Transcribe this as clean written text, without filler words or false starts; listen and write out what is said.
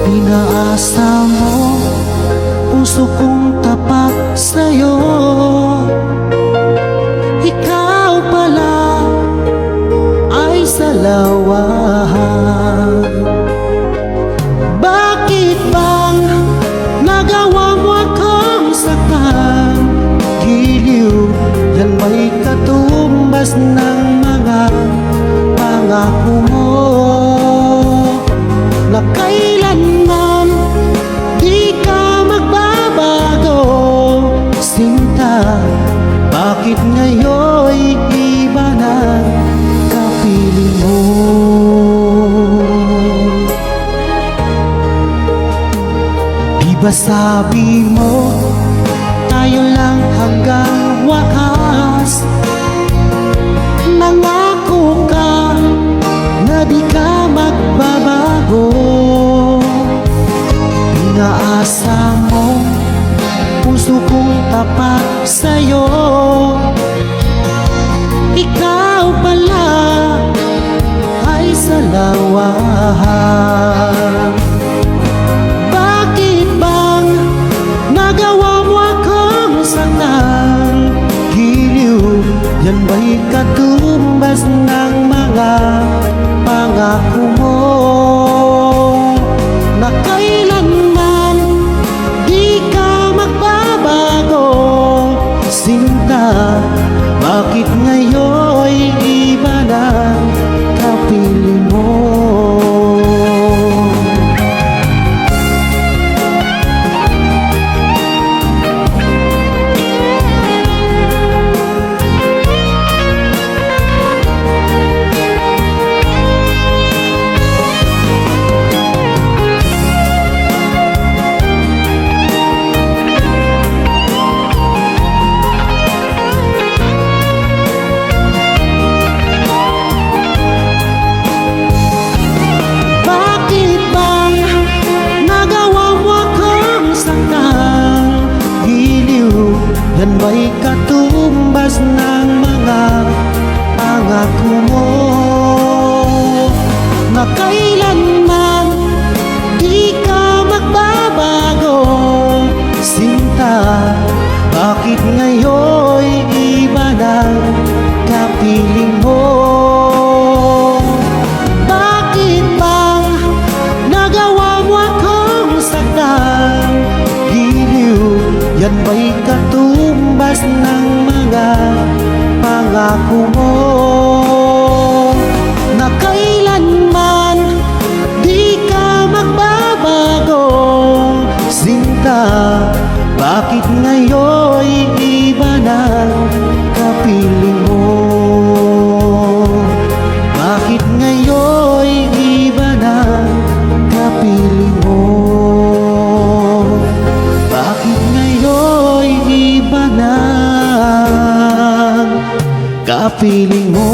Pinaasa mo puso kong tapat sa'yo. Ikaw pala ay salawahan. Bakit bang nagawa mo akong saktan? Giliw, yan may katumbas ng mga pangako mo na kailanman di ka magbabago. Sinta, bakit ngayon'y iba na kapiling mo? Di ba sabi mo tayo lang hanggang wakas? Nangako ka na di ka magbabago. Pinaasa mo puso kong tapat sa'yo. Ikaw pala ay salawahan. Bakit bang nagawa mo akong saktan? Giliw, yan ba'y katumbas ng mga pangako mo na kailanman di ka magbabago? Sinta, bakit ngayon'y iba na kapiling mo? Yan ba'y katumbas ng mga pangako mo na kailanman di ka magbabago? Sinta, bakit ngayon'y iba na kapiling mo? Bakit bang nagawa mo akong saktan? Giliw, yan ba'y katumbas ng mga pangako mo na kailanman di ka magbabago? Sinta, bakit ngayon'y iba na kapiling mo? Bakit ngayon'y iba na kapiling mo? Bakit ngayon'y iba na kapiling mo?